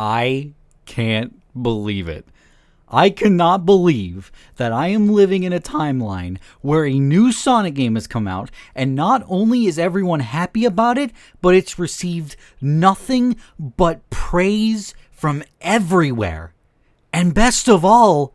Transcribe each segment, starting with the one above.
I can't believe it. I cannot believe that I am living in a timeline where a new Sonic game has come out, and not only is everyone happy about it, but it's received nothing but praise from everywhere. And best of all,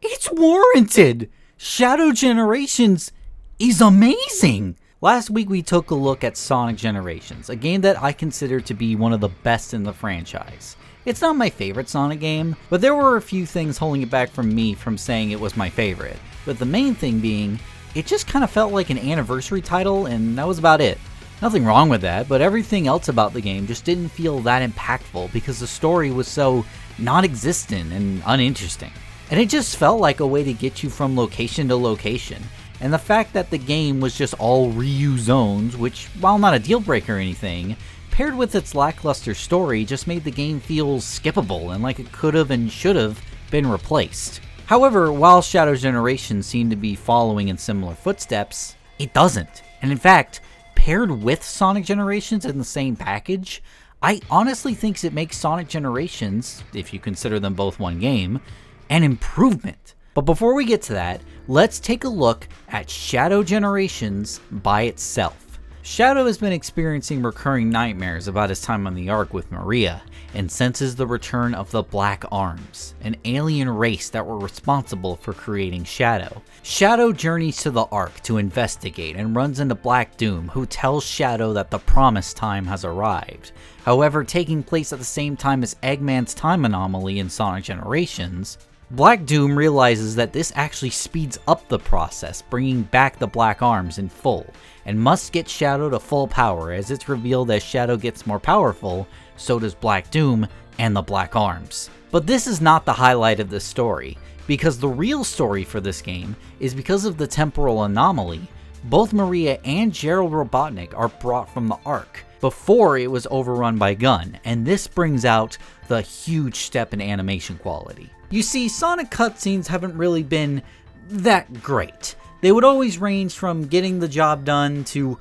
it's warranted. Shadow Generations is amazing. Last week we took a look at Sonic Generations, a game that I consider to be one of the best in the franchise. It's not my favorite Sonic game, but there were a few things holding it back from me from saying it was my favorite. But the main thing being, it just kind of felt like an anniversary title, and that was about it. Nothing wrong with that, but everything else about the game just didn't feel that impactful because the story was so non-existent and uninteresting. And it just felt like a way to get you from location to location. And the fact that the game was just all reuse zones, which, while not a deal breaker or anything, paired with its lackluster story, just made the game feel skippable and like it could have and should have been replaced. However, while Shadow Generation seemed to be following in similar footsteps, it doesn't. And in fact, paired with Sonic Generations in the same package, I honestly think it makes Sonic Generations, if you consider them both one game, an improvement. But before we get to that, let's take a look at Shadow Generations by itself. Shadow has been experiencing recurring nightmares about his time on the Ark with Maria, and senses the return of the Black Arms, an alien race that were responsible for creating Shadow. Shadow journeys to the Ark to investigate and runs into Black Doom, who tells Shadow that the promised time has arrived. However, taking place at the same time as Eggman's time anomaly in Sonic Generations, Black Doom realizes that this actually speeds up the process, bringing back the Black Arms in full, and must get Shadow to full power, as it's revealed as Shadow gets more powerful, so does Black Doom and the Black Arms. But this is not the highlight of this story, because the real story for this game is because of the temporal anomaly. Both Maria and Gerald Robotnik are brought from the Ark before it was overrun by Gun, and this brings out the huge step in animation quality. You see, Sonic cutscenes haven't really been that great. They would always range from getting the job done to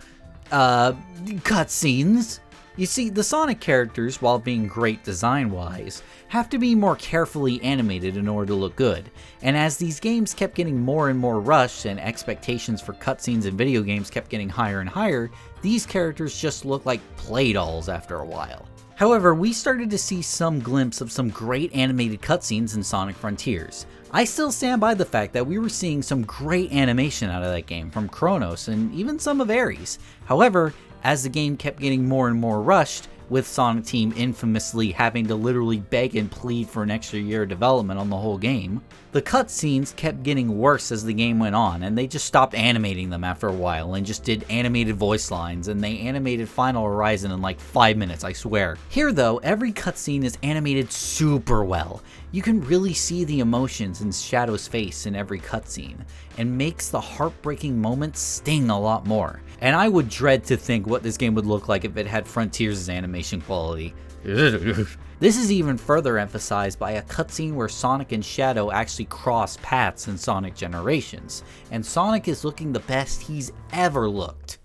cutscenes. You see, the Sonic characters, while being great design-wise, have to be more carefully animated in order to look good. And as these games kept getting more and more rushed and expectations for cutscenes in video games kept getting higher and higher, these characters just looked like play dolls after a while. However, we started to see some glimpse of some great animated cutscenes in Sonic Frontiers. I still stand by the fact that we were seeing some great animation out of that game from Kronos and even some of Ares. However, as the game kept getting more and more rushed, with Sonic Team infamously having to literally beg and plead for an extra year of development on the whole game, the cutscenes kept getting worse as the game went on, and they just stopped animating them after a while and just did animated voice lines, and they animated Final Horizon in like 5 minutes, I swear. Here though, every cutscene is animated super well. You can really see the emotions in Shadow's face in every cutscene, and makes the heartbreaking moments sting a lot more. And I would dread to think what this game would look like if it had Frontiers' animation quality. This is even further emphasized by a cutscene where Sonic and Shadow actually cross paths in Sonic Generations, and Sonic is looking the best he's ever looked.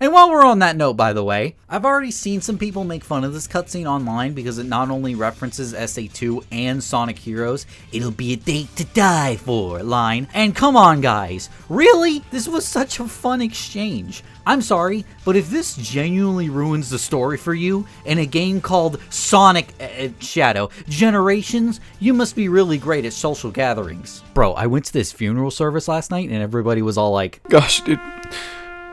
And while we're on that note, by the way, I've already seen some people make fun of this cutscene online because it not only references SA2 and Sonic Heroes, "It'll be a date to die for" line. And come on guys, really? This was such a fun exchange. I'm sorry, but if this genuinely ruins the story for you in a game called Sonic Shadow Generations, you must be really great at social gatherings. Bro, I went to this funeral service last night and everybody was all like, "Gosh, dude.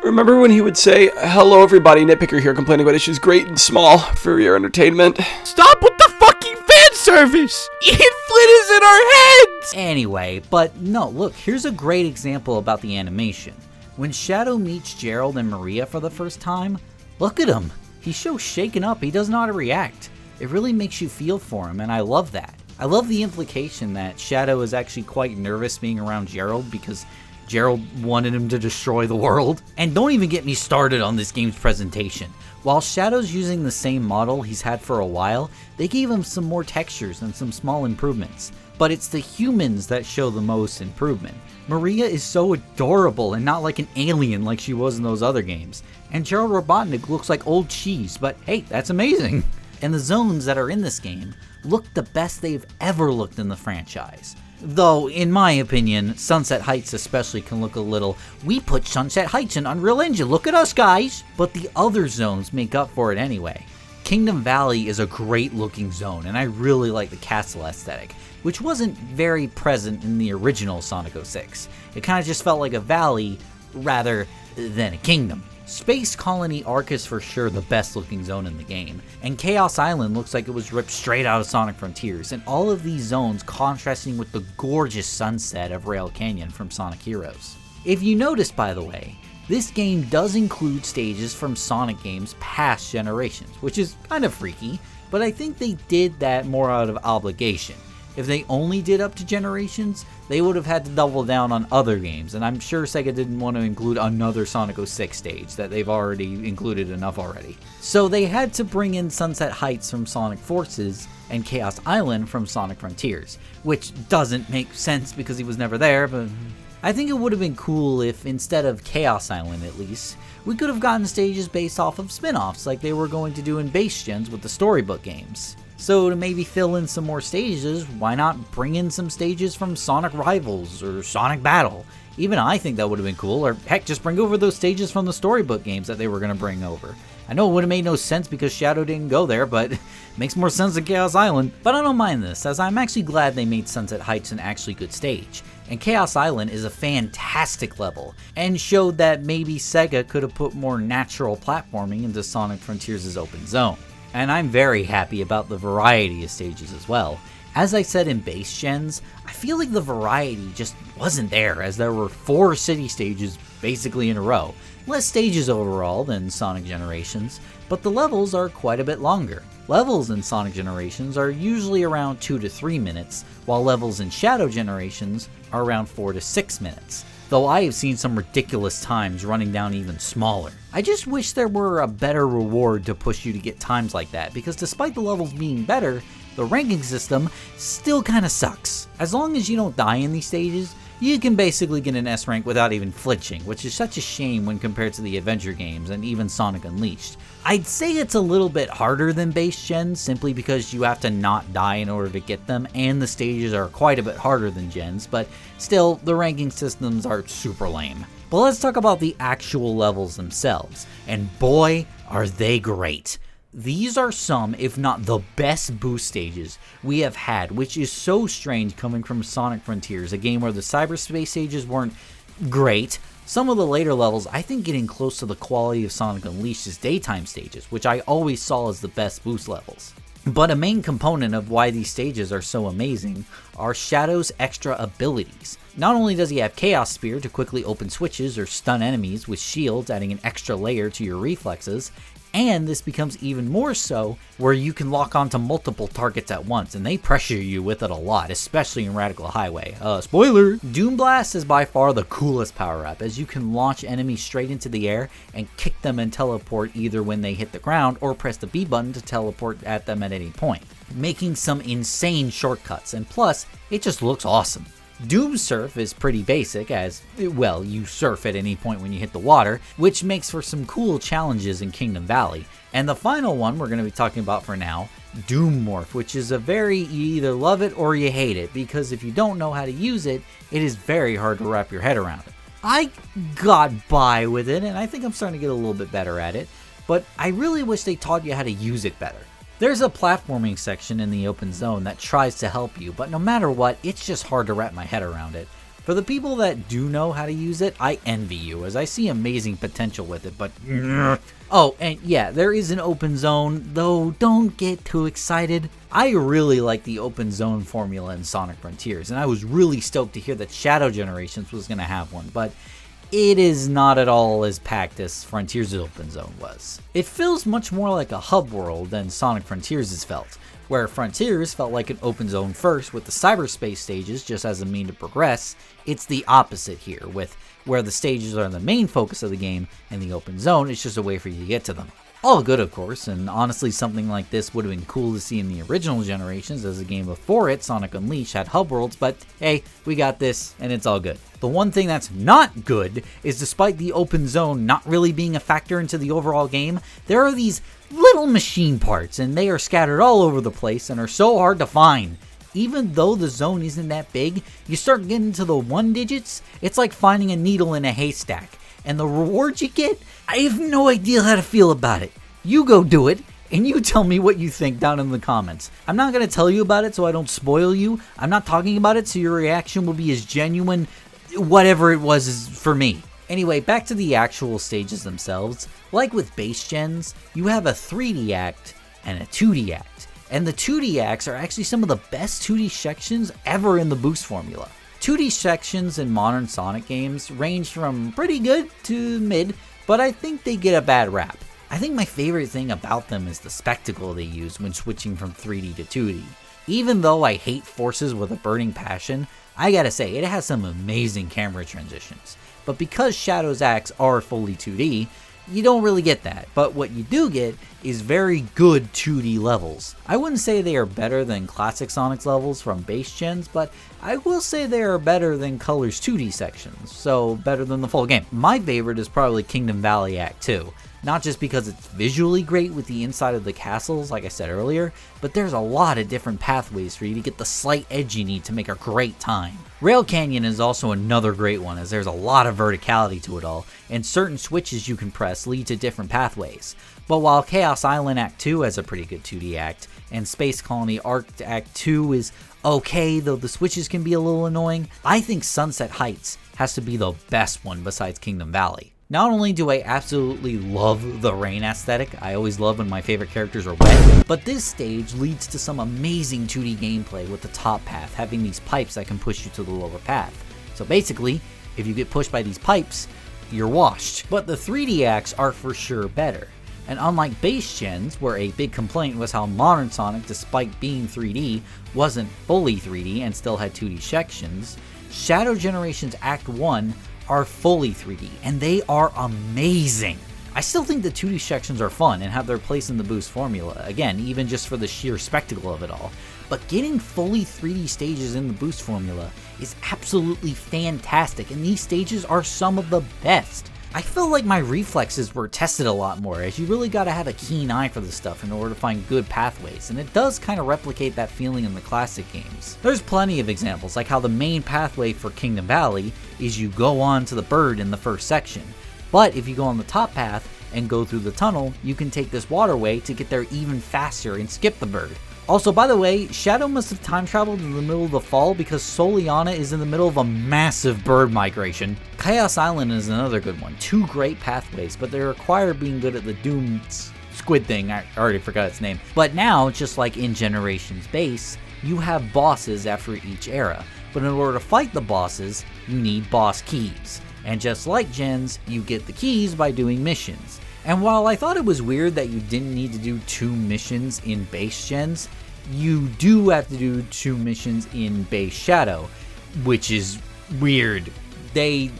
Remember when he would say, 'Hello everybody, Nitpicker here, complaining about issues great and small for your entertainment'?" Stop with the fucking fan service! Ian Flynn is in our heads! Anyway, but no, look, here's a great example about the animation. When Shadow meets Gerald and Maria for the first time, look at him. He's so shaken up, he doesn't know how to react. It really makes you feel for him, and I love that. I love the implication that Shadow is actually quite nervous being around Gerald because Gerald wanted him to destroy the world. And don't even get me started on this game's presentation. While Shadow's using the same model he's had for a while, they gave him some more textures and some small improvements. But it's the humans that show the most improvement. Maria is so adorable and not like an alien like she was in those other games. And Gerald Robotnik looks like old cheese, but hey, that's amazing. and the zones that are in this game look the best they've ever looked in the franchise. Though, in my opinion, Sunset Heights especially can look a little, we put Sunset Heights in Unreal Engine, look at us guys! But the other zones make up for it anyway. Kingdom Valley is a great looking zone, and I really like the castle aesthetic, which wasn't very present in the original Sonic 06. It kind of just felt like a valley rather than a kingdom. Space Colony Arc is for sure the best looking zone in the game, and Chaos Island looks like it was ripped straight out of Sonic Frontiers, and all of these zones contrasting with the gorgeous sunset of Rail Canyon from Sonic Heroes. If you notice, by the way, this game does include stages from Sonic games past generations, which is kind of freaky, but I think they did that more out of obligation. If they only did up to generations, they would have had to double down on other games, and I'm sure Sega didn't want to include another Sonic 06 stage that they've already included enough already. So they had to bring in Sunset Heights from Sonic Forces and Chaos Island from Sonic Frontiers, which doesn't make sense because he was never there, but I think it would have been cool if, instead of Chaos Island at least, we could have gotten stages based off of spin-offs like they were going to do in base gens with the storybook games. So to maybe fill in some more stages, why not bring in some stages from Sonic Rivals or Sonic Battle? Even I think that would have been cool, or heck, just bring over those stages from the storybook games that they were going to bring over. I know it would have made no sense because Shadow didn't go there, but it makes more sense than Chaos Island. But I don't mind this, as I'm actually glad they made Sunset Heights an actually good stage. And Chaos Island is a fantastic level, and showed that maybe Sega could have put more natural platforming into Sonic Frontiers' open zone. And I'm very happy about the variety of stages as well. As I said in base gens, I feel like the variety just wasn't there, as there were 4 city stages basically in a row. Less stages overall than Sonic Generations, but the levels are quite a bit longer. Levels in Sonic Generations are usually around 2 to 3 minutes, while levels in Shadow Generations are around 4 to 6 minutes. Though I have seen some ridiculous times running down even smaller. I just wish there were a better reward to push you to get times like that, because despite the levels being better, the ranking system still kinda sucks. As long as you don't die in these stages, you can basically get an S rank without even flinching, which is such a shame when compared to the adventure games and even Sonic Unleashed. I'd say it's a little bit harder than base gens simply because you have to not die in order to get them, and the stages are quite a bit harder than gens, but still, the ranking systems are super lame. But let's talk about the actual levels themselves, and boy, are they great. These are some, if not the best boost stages we have had, which is so strange coming from Sonic Frontiers, a game where the cyberspace stages weren't great. Some of the later levels, I think, getting close to the quality of Sonic Unleashed's daytime stages, which I always saw as the best boost levels. But a main component of why these stages are so amazing are Shadow's extra abilities. Not only does he have Chaos Spear to quickly open switches or stun enemies with shields, adding an extra layer to your reflexes, and this becomes even more so where you can lock onto multiple targets at once, and they pressure you with it a lot, especially in Radical Highway. Spoiler! Doom Blast is by far the coolest power-up, as you can launch enemies straight into the air and kick them and teleport either when they hit the ground or press the B button to teleport at them at any point, making some insane shortcuts, and plus, it just looks awesome. Doom Surf is pretty basic, as, well, you surf at any point when you hit the water, which makes for some cool challenges in Kingdom Valley. And the final one we're going to be talking about for now, Doom Morph, which is a very, you either love it or you hate it, because if you don't know how to use it, it is very hard to wrap your head around it. I got by with it, and I think I'm starting to get a little bit better at it, but I really wish they taught you how to use it better. There's a platforming section in the open zone that tries to help you, but no matter what, it's just hard to wrap my head around it. For the people that do know how to use it, I envy you, as I see amazing potential with it, but oh, and yeah, there is an open zone, though don't get too excited. I really like the open zone formula in Sonic Frontiers, and I was really stoked to hear that Shadow Generations was going to have one, but it is not at all as packed as Frontiers' open zone was. It feels much more like a hub world than Sonic Frontiers has felt, where Frontiers felt like an open zone first with the cyberspace stages just as a mean to progress. It's the opposite here, with where the stages are the main focus of the game and the open zone is just a way for you to get to them. All good, of course, and honestly something like this would have been cool to see in the original generations, as the game before it, Sonic Unleashed, had hub worlds, but hey, we got this, and it's all good. The one thing that's not good is, despite the open zone not really being a factor into the overall game, there are these little machine parts, and they are scattered all over the place and are so hard to find. Even though the zone isn't that big, you start getting into the 1 digits, it's like finding a needle in a haystack. And the rewards you get, I have no idea how to feel about it. You go do it, and you tell me what you think down in the comments. I'm not going to tell you about it so I don't spoil you. I'm not talking about it so your reaction will be as genuine, whatever it was is for me. Anyway, back to the actual stages themselves. Like with base gens, you have a 3D act and a 2D act. And the 2D acts are actually some of the best 2D sections ever in the boost formula. 2D sections in modern Sonic games range from pretty good to mid, but I think they get a bad rap. I think my favorite thing about them is the spectacle they use when switching from 3D to 2D. Even though I hate Forces with a burning passion, I gotta say, it has some amazing camera transitions. But because Shadow's acts are fully 2D, you don't really get that, but what you do get is very good 2D levels. I wouldn't say they are better than classic Sonic's levels from base gens, but I will say they are better than Color's 2D sections, so better than the full game. My favorite is probably Kingdom Valley Act 2. Not just because it's visually great with the inside of the castles, like I said earlier, but there's a lot of different pathways for you to get the slight edge you need to make a great time. Rail Canyon is also another great one, as there's a lot of verticality to it all, and certain switches you can press lead to different pathways. But while Chaos Island Act 2 has a pretty good 2D act, and Space Colony Arc Act 2 is okay, though the switches can be a little annoying, I think Sunset Heights has to be the best one besides Kingdom Valley. Not only do I absolutely love the rain aesthetic, I always love when my favorite characters are wet, but this stage leads to some amazing 2D gameplay with the top path having these pipes that can push you to the lower path. So basically, if you get pushed by these pipes, you're washed. But the 3D acts are for sure better. And unlike base gens, where a big complaint was how modern Sonic, despite being 3D, wasn't fully 3D and still had 2D sections, Shadow Generations Act 1 are fully 3D, and they are amazing. I still think the 2D sections are fun and have their place in the boost formula, again, even just for the sheer spectacle of it all. But getting fully 3D stages in the boost formula is absolutely fantastic, and these stages are some of the best. I feel like my reflexes were tested a lot more, as you really gotta have a keen eye for this stuff in order to find good pathways, and it does kind of replicate that feeling in the classic games. There's plenty of examples, like how the main pathway for Kingdom Valley is you go on to the bird in the first section, but if you go on the top path and go through the tunnel, you can take this waterway to get there even faster and skip the bird. Also, by the way, Shadow must have time traveled in the middle of the fall because Soliana is in the middle of a massive bird migration. Chaos Island is another good one. 2 great pathways, but they require being good at the Doom squid thing. I already forgot its name. But now, just like in Generations Base, you have bosses after each era. But in order to fight the bosses, you need boss keys. And just like Gens, you get the keys by doing missions. And while I thought it was weird that you didn't need to do 2 missions in base gens, you do have to do 2 missions in base Shadow, which is weird. They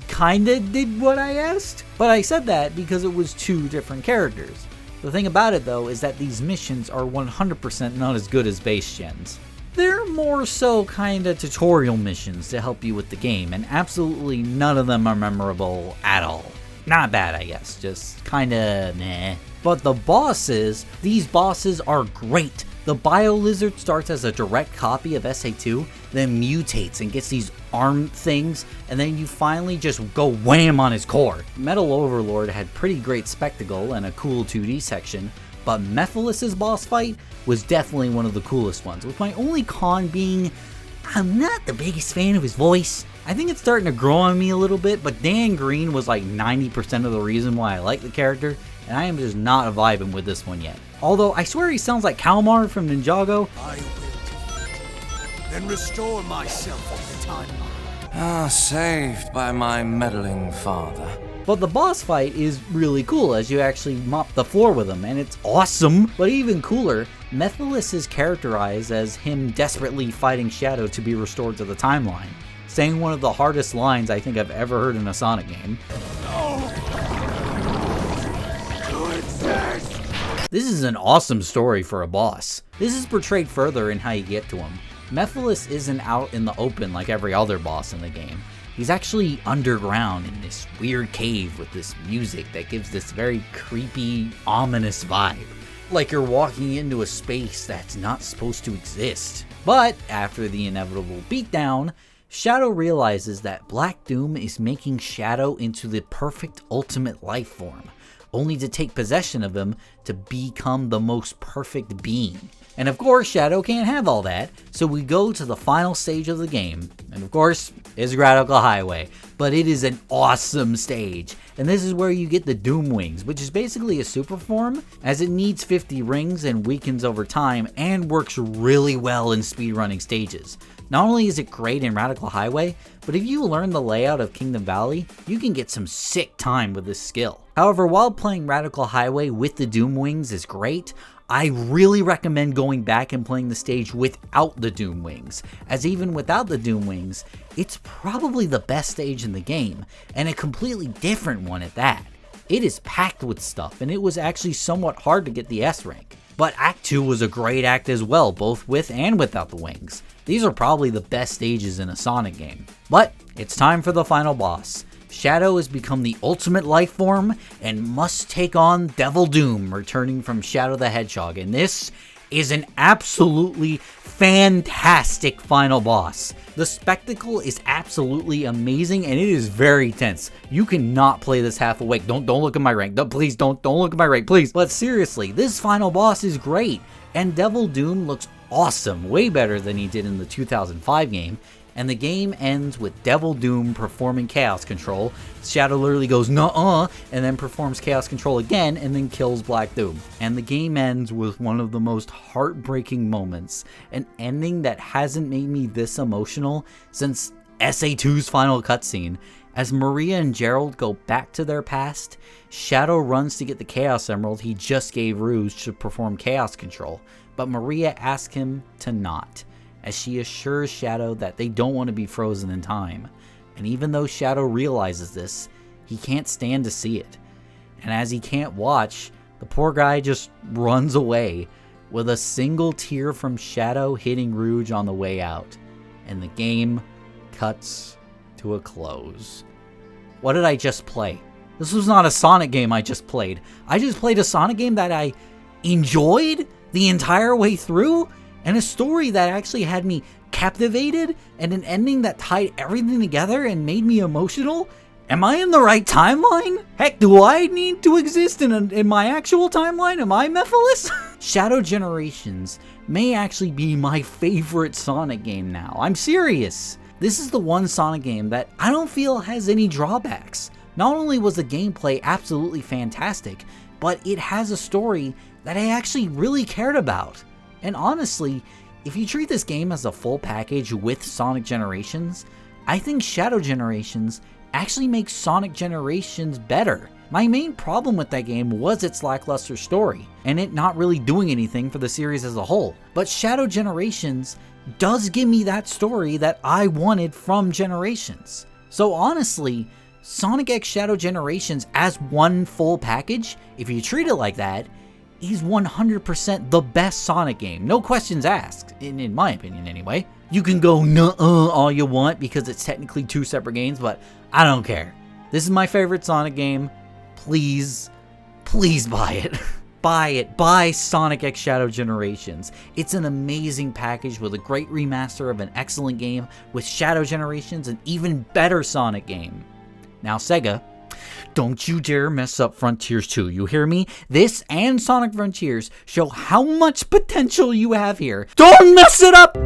kinda did what I asked, but I said that because it was 2 different characters. The thing about it though is that these missions are 100% not as good as base gens. They're more so kinda tutorial missions to help you with the game, and absolutely none of them are memorable at all. Not bad, I guess, just kinda meh. But the bosses, these bosses are great. The Bio Lizard starts as a direct copy of SA2, then mutates and gets these arm things, and then you finally just go wham on his core. Metal Overlord had pretty great spectacle and a cool 2D section, but Mephiles' boss fight was definitely one of the coolest ones, with my only con being, I'm not the biggest fan of his voice. I think it's starting to grow on me a little bit, but Dan Green was like 90% of the reason why I like the character, and I am just not vibing with this one yet. Although, I swear he sounds like Kalmar from Ninjago. I will then restore myself in the timeline. Saved by my meddling father. But the boss fight is really cool as you actually mop the floor with him, and it's awesome. But even cooler, Mephiles is characterized as him desperately fighting Shadow to be restored to the timeline, saying one of the hardest lines I think I've ever heard in a Sonic game. No! Good day! This is an awesome story for a boss. This is portrayed further in how you get to him. Mephiles isn't out in the open like every other boss in the game. He's actually underground in this weird cave with this music that gives this very creepy, ominous vibe. Like you're walking into a space that's not supposed to exist. But after the inevitable beatdown, Shadow realizes that Black Doom is making Shadow into the perfect ultimate life form, only to take possession of him to become the most perfect being. And of course, Shadow can't have all that, so we go to the final stage of the game, and of course, it's Radical Highway, but it is an awesome stage, and this is where you get the Doom Wings, which is basically a super form, as it needs 50 rings and weakens over time, and works really well in speedrunning stages. Not only is it great in Radical Highway, but if you learn the layout of Kingdom Valley, you can get some sick time with this skill. However, while playing Radical Highway with the Doom Wings is great, I really recommend going back and playing the stage without the Doom Wings, as even without the Doom Wings, it's probably the best stage in the game, and a completely different one at that. It is packed with stuff, and it was actually somewhat hard to get the S rank. But Act 2 was a great act as well, both with and without the wings. These are probably the best stages in a Sonic game. But it's time for the final boss. Shadow has become the ultimate life form and must take on Devil Doom, returning from Shadow the Hedgehog, and this is an absolutely fantastic final boss. The spectacle is absolutely amazing, and it is very tense. You cannot play this half awake. Don't look at my rank. Please don't look at my rank, please. But seriously, this final boss is great, and Devil Doom looks awesome, way better than he did in the 2005 game. And the game ends with Devil Doom performing Chaos Control. Shadow literally goes, nuh-uh, and then performs Chaos Control again, and then kills Black Doom. And the game ends with one of the most heartbreaking moments, an ending that hasn't made me this emotional since SA2's final cutscene. As Maria and Gerald go back to their past, Shadow runs to get the Chaos Emerald he just gave Rouge to perform Chaos Control, but Maria asks him to not, as she assures Shadow that they don't want to be frozen in time. And even though Shadow realizes this, he can't stand to see it. And as he can't watch, the poor guy just runs away, with a single tear from Shadow hitting Rouge on the way out. And the game cuts to a close. What did I just play? This was not a Sonic game I just played. I just played a Sonic game that I enjoyed the entire way through, and a story that actually had me captivated, and an ending that tied everything together and made me emotional. Am I in the right timeline? Heck, do I need to exist in my actual timeline? Am I Mephiles? Shadow Generations may actually be my favorite Sonic game now. I'm serious. This is the one Sonic game that I don't feel has any drawbacks. Not only was the gameplay absolutely fantastic, but it has a story that I actually really cared about. And honestly, if you treat this game as a full package with Sonic Generations, I think Shadow Generations actually makes Sonic Generations better. My main problem with that game was its lackluster story, and it not really doing anything for the series as a whole. But Shadow Generations does give me that story that I wanted from Generations. So honestly, Sonic X Shadow Generations as one full package, if you treat it like that, is 100% the best Sonic game. No questions asked, in my opinion anyway. You can go nuh-uh all you want because it's technically two separate games, but I don't care. This is my favorite Sonic game. Please, please buy it. Buy it. Buy Sonic X Shadow Generations. It's an amazing package with a great remaster of an excellent game, with Shadow Generations an even better Sonic game. Now Sega, don't you dare mess up Frontiers 2, you hear me? This and Sonic Frontiers show how much potential you have here. Don't mess it up!